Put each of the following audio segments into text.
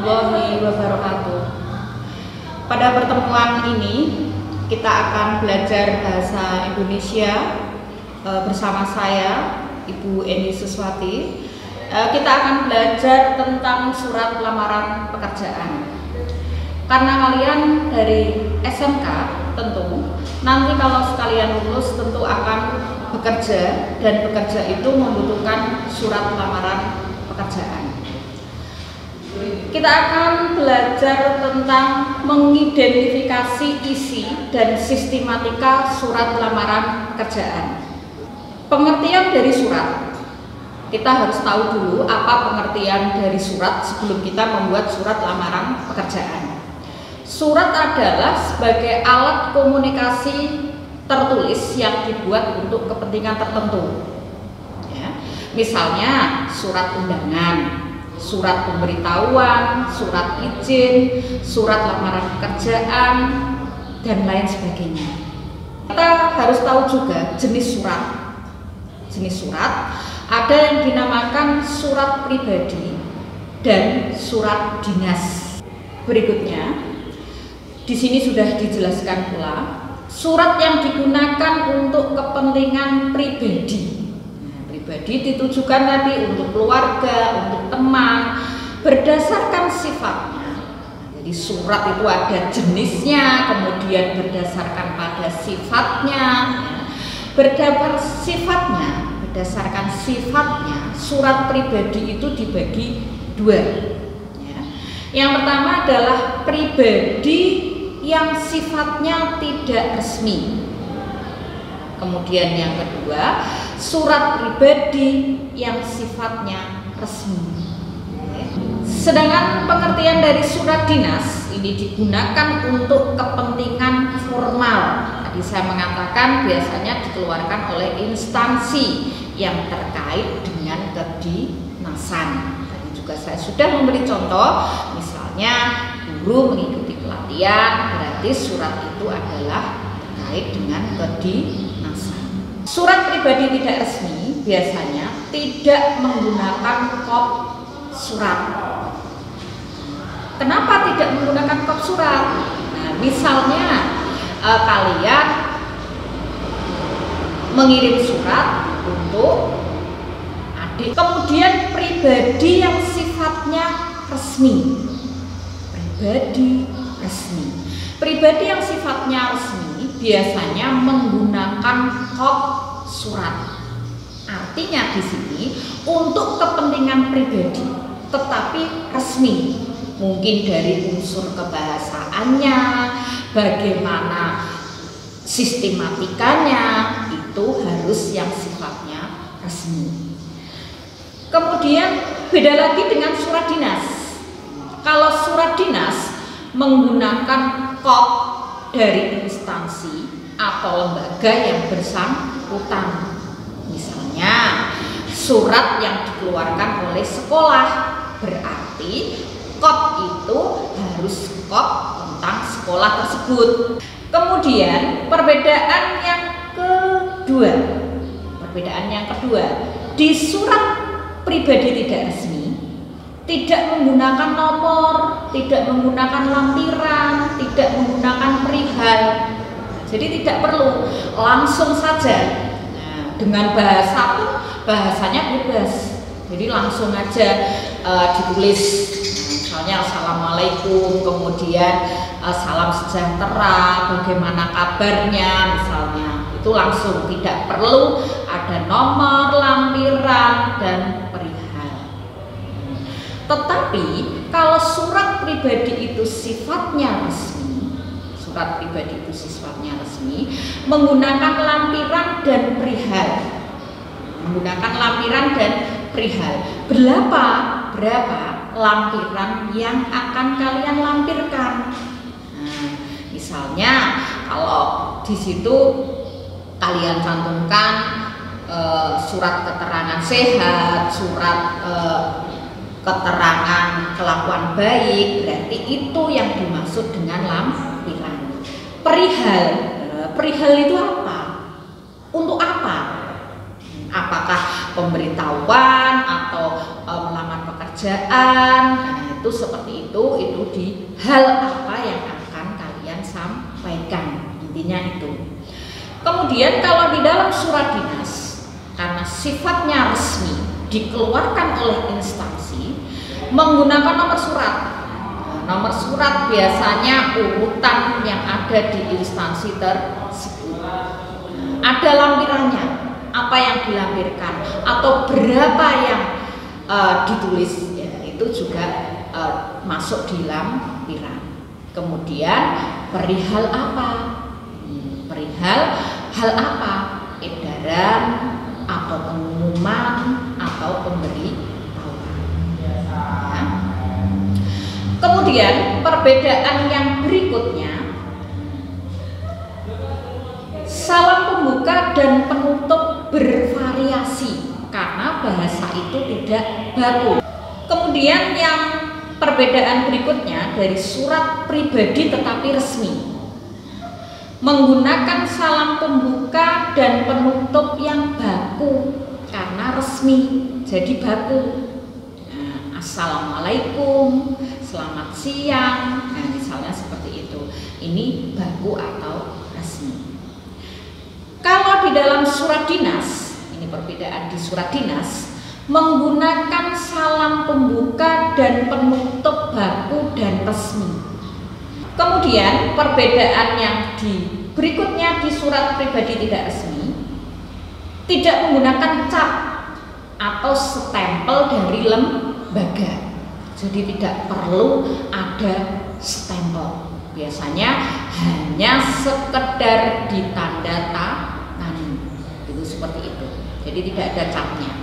warahmatullahi wabarakatuh. Pada pertemuan ini kita akan belajar bahasa Indonesia bersama saya, Ibu Eni Suswati. Kita akan belajar tentang surat lamaran pekerjaan. Karena kalian dari SMK tentu nanti kalau sekalian lulus tentu akan bekerja, dan bekerja itu membutuhkan surat lamaran pekerjaan. Kita akan belajar tentang mengidentifikasi isi dan sistematika surat lamaran pekerjaan. Pengertian dari surat, kita harus tahu dulu apa pengertian dari surat sebelum kita membuat surat lamaran pekerjaan. Surat adalah sebagai alat komunikasi tertulis yang dibuat untuk kepentingan tertentu. Ya. Misalnya surat undangan, surat pemberitahuan, surat izin, surat lamaran pekerjaan, dan lain sebagainya. Kita harus tahu juga jenis surat. Jenis surat ada yang dinamakan surat pribadi dan surat dinas. Berikutnya, di sini sudah dijelaskan pula, surat yang digunakan untuk kepentingan pribadi. Pribadi ditujukan tadi untuk keluarga, untuk teman, berdasarkan sifatnya. Jadi surat itu ada jenisnya, kemudian berdasarkan pada sifatnya. Berdasarkan sifatnya, surat pribadi itu dibagi dua. Yang pertama adalah pribadi yang sifatnya tidak resmi. Kemudian yang kedua, surat pribadi yang sifatnya resmi. Sedangkan pengertian dari surat dinas ini digunakan untuk kepentingan formal. Tadi saya mengatakan biasanya dikeluarkan oleh instansi yang terkait dengan kedinasan. Tadi juga saya sudah memberi contoh, misalnya guru mengikuti pelatihan, berarti surat itu adalah terkait dengan kedinasan. Surat pribadi tidak resmi biasanya tidak menggunakan kop surat. Kenapa tidak menggunakan kop surat? Nah, misalnya kalian mengirim surat untuk adik, kemudian pribadi yang sifatnya resmi. Pribadi yang sifatnya resmi biasanya menggunakan kop surat. Artinya di sini untuk kepentingan pribadi, tetapi resmi. Mungkin dari unsur kebahasaannya, bagaimana sistematikanya, itu harus yang sifatnya resmi. Kemudian beda lagi dengan surat dinas. Kalau surat dinas menggunakan kop dari instansi atau lembaga yang bersangkutan. Misalnya surat yang dikeluarkan oleh sekolah, berarti kop itu harus kop tentang sekolah tersebut. Kemudian perbedaan yang kedua, di surat pribadi tidak resmi tidak menggunakan nomor, tidak menggunakan lampiran, tidak menggunakan perihal. Jadi tidak perlu, langsung saja. Nah, dengan bahasa pun bahasanya bebas. Jadi langsung aja ditulis, misalnya assalamualaikum, kemudian salam sejahtera, bagaimana kabarnya, misalnya. Itu langsung, tidak perlu ada nomor, lampiran, dan perihal. Tetapi kalau surat pribadi itu sifatnya resmi, menggunakan lampiran dan perihal. Berapa lampiran yang akan kalian lampirkan? Nah, misalnya kalau di situ kalian cantumkan surat keterangan sehat, surat keterangan kelakuan baik, berarti itu yang dimaksud dengan lampiran. Perihal itu apa? Untuk apa? Apakah pemberitahuan atau melamar pekerjaan? Nah, itu seperti itu. itu di hal apa yang akan kalian sampaikan, intinya itu. Kemudian kalau di dalam surat dinas, karena sifatnya resmi, dikeluarkan oleh instansi, menggunakan nomor surat. Nomor surat biasanya urutan yang ada di instansi tersebut. Ada lampirannya, apa yang dilampirkan atau berapa yang ditulis, ya, itu juga masuk di lampiran. Kemudian perihal apa? Perihal hal apa? Edaran atau pengumuman atau pemberitahuan. Ya. Kemudian perbedaan yang berikutnya, salam pembuka dan penutup bervariasi karena bahasa itu tidak baku. Kemudian yang perbedaan berikutnya dari surat pribadi tetapi resmi, menggunakan salam pembuka dan penutup yang baku karena resmi jadi baku. Nah, assalamualaikum, selamat siang, nah misalnya seperti itu. Ini baku atau resmi. Kalau di dalam surat dinas, ini perbedaan di surat dinas, menggunakan salam pembuka dan penutup baku dan resmi. Kemudian perbedaan yang berikutnya di surat pribadi tidak resmi, tidak menggunakan cap atau stempel dari lembaga. Jadi tidak perlu ada stempel. Biasanya hanya sekedar ditanda tangani. Itu seperti itu. Jadi tidak ada capnya.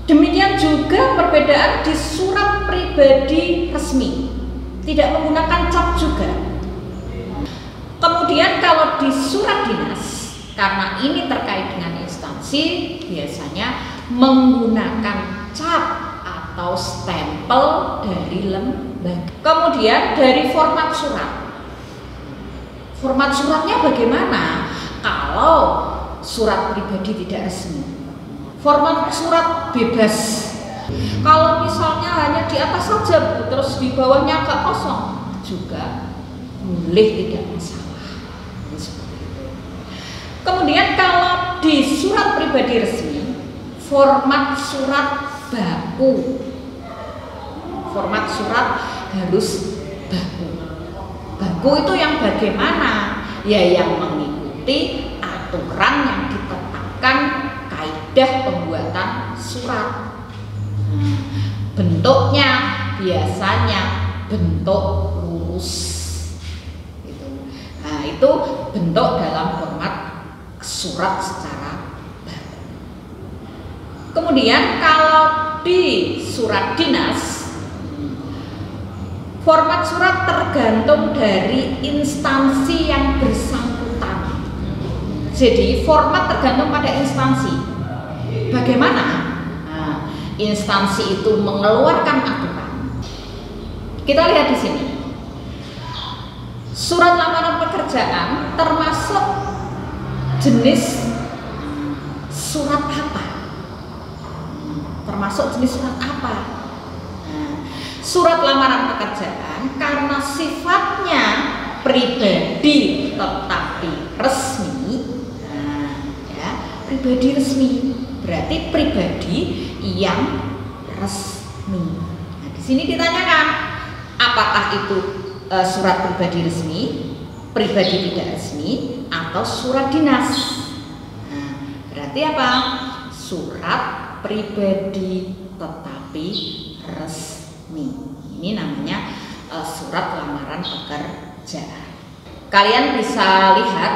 Demikian juga perbedaan di surat pribadi resmi, tidak menggunakan cap juga. Kemudian kalau di surat dinas, karena ini terkait dengan instansi, biasanya menggunakan cap atau stempel dari lembaga. Kemudian dari format surat. Format suratnya bagaimana? Kalau surat pribadi tidak resmi, format surat bebas. Kalau misalnya hanya di atas saja, terus di bawahnya agak kosong, juga boleh, tidak masalah. Seperti itu. Kemudian kalau di surat pribadi resmi, format surat baku. Format surat harus baku. Baku itu yang bagaimana? Ya yang mengikuti aturan yang ditetapkan kaidah pembuatan surat. Bentuknya biasanya bentuk lurus. Nah, itu bentuk dalam format surat secara baku. Kemudian kalau di surat dinas, format surat tergantung dari instansi yang bersangkutan. Jadi format tergantung pada instansi. Bagaimana? Nah, instansi itu mengeluarkan aturan. Kita lihat di sini. Surat lamaran pekerjaan termasuk jenis surat apa? Termasuk jenis surat apa? Nah, surat lamaran pekerjaan karena sifatnya pribadi tetapi resmi. Nah, ya, pribadi resmi berarti pribadi yang resmi. Nah, di sini ditanyakan apakah itu surat pribadi resmi, pribadi tidak resmi, atau surat dinas. Nah, berarti apa? Surat pribadi tetapi resmi. Ini namanya surat lamaran pekerjaan. Kalian bisa lihat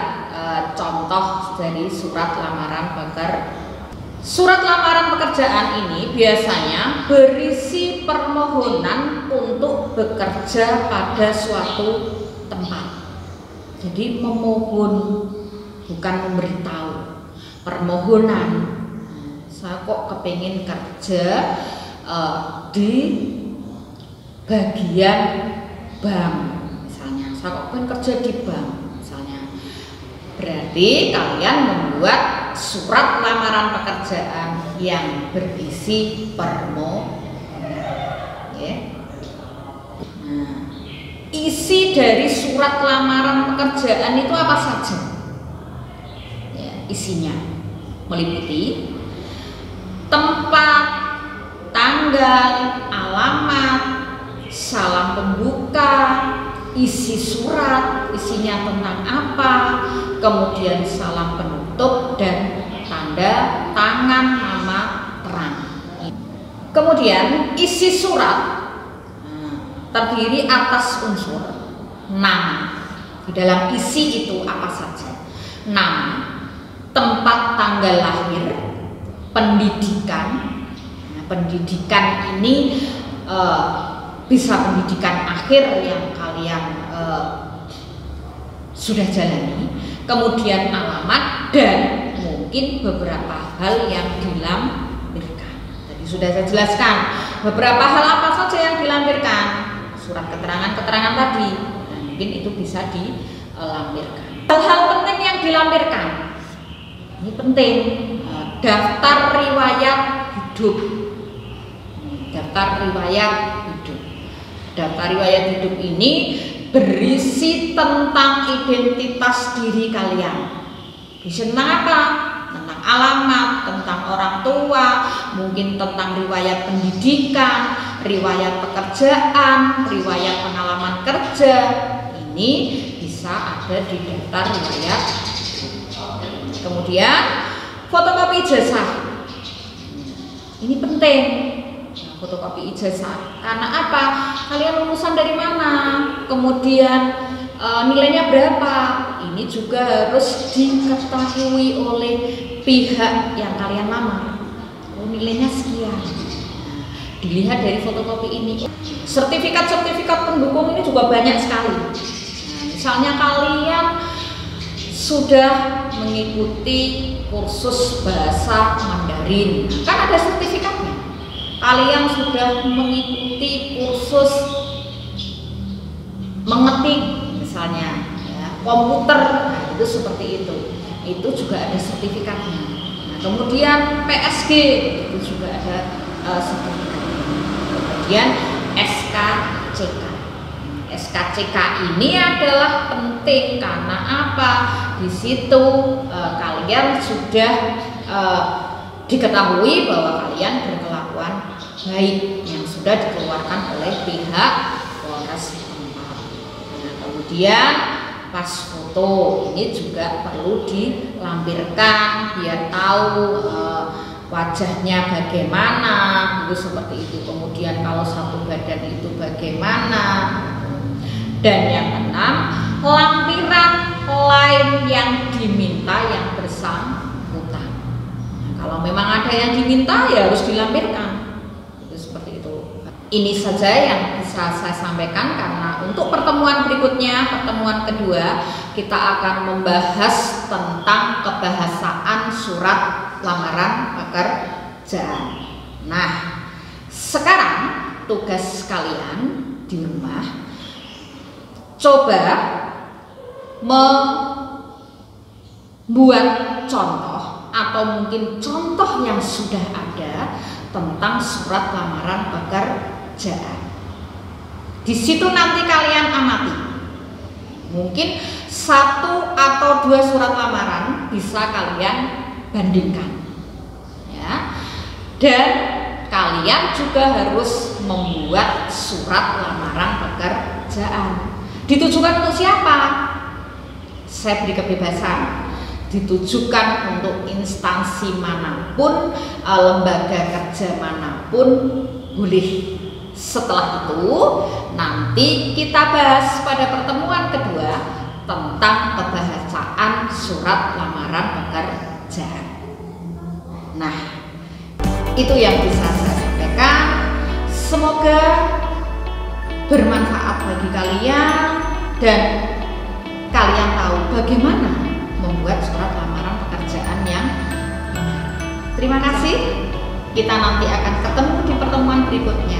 contoh dari surat lamaran pekerjaan. Surat lamaran pekerjaan ini biasanya berisi permohonan untuk bekerja pada suatu tempat. Jadi memohon, bukan memberitahu. Permohonan. Saya kok kepingin kerja di bagian bank, misalnya. Saya kok pengen kerja di bank, misalnya. Berarti kalian membuat surat lamaran pekerjaan yang berisi permohonan. isi dari surat lamaran pekerjaan itu apa saja? Ya, isinya meliputi tempat, tanggal, alamat, salam pembuka, isi surat, isinya tentang apa, kemudian salam penutup, dan tanda tangan nama terang. Kemudian isi surat terdiri atas unsur nama. Di dalam isi itu apa saja? Nama, tempat tanggal lahir, pendidikan. Nah, pendidikan ini bisa pendidikan akhir yang kalian sudah jalani, kemudian alamat, dan mungkin beberapa hal yang dilampirkan. Tadi sudah saya jelaskan beberapa hal apa saja yang dilampirkan. Surat keterangan-keterangan tadi, nah, mungkin itu bisa dilampirkan. Hal-hal penting yang dilampirkan, ini penting, daftar riwayat hidup. Daftar riwayat hidup. Daftar riwayat hidup ini berisi tentang identitas diri kalian. Bisa tentang apa? Tentang alamat, tentang orang tua, mungkin tentang riwayat pendidikan, riwayat pekerjaan, riwayat pengalaman kerja. Ini bisa ada di daftar riwayat. Kemudian fotokopi ijazah. Ini penting. Nah, fotokopi ijazah. Karena apa? Kalian lulusan dari mana? Kemudian nilainya berapa? Ini juga harus diketahui oleh pihak yang kalian lamar. Oh, nilainya sekian. Dilihat dari fotokopi ini. Sertifikat-sertifikat pendukung ini juga banyak sekali. Nah, misalnya kalian sudah mengikuti kursus bahasa Mandarin, kan ada sertifikatnya. Kalian sudah mengikuti kursus mengetik, misalnya ya, komputer, nah, itu seperti itu juga ada sertifikatnya. Nah, kemudian PSG itu juga ada sertifikatnya. Kemudian SKCK. SKCK ini adalah penting karena apa? Di situ kalian sudah diketahui bahwa kalian berkelakuan baik yang sudah dikeluarkan oleh pihak Polres setempat. Nah, kemudian pas foto ini juga perlu dilampirkan biar tahu wajahnya bagaimana, itu seperti itu. Kemudian kalau satu badan itu bagaimana. Dan yang keenam, lampiran lain yang diminta yang bersangkutan. Nah, kalau memang ada yang diminta ya harus dilampirkan. Itu seperti itu. Ini saja yang bisa saya sampaikan karena untuk pertemuan berikutnya, pertemuan kedua, kita akan membahas tentang kebahasaan surat lamaran pekerjaan. Nah, sekarang tugas kalian di rumah coba membuat contoh atau mungkin contoh yang sudah ada tentang surat lamaran pekerjaan. Di situ nanti kalian amati. Mungkin 1 atau 2 surat lamaran bisa kalian bandingkan. Ya. Dan kalian juga harus membuat surat lamaran pekerjaan. Ditujukan untuk siapa? Saya beri kebebasan. Ditujukan untuk instansi manapun, lembaga kerja manapun boleh. Setelah itu nanti kita bahas pada pertemuan kedua tentang kebahasaan surat lamaran pekerjaan. Nah, itu yang bisa saya sampaikan. Semoga bermanfaat bagi kalian dan kalian tahu bagaimana membuat surat lamaran pekerjaan yang benar. Terima kasih. Kita nanti akan ketemu di pertemuan berikutnya.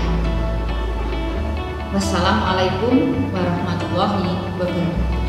Wassalamualaikum warahmatullahi wabarakatuh.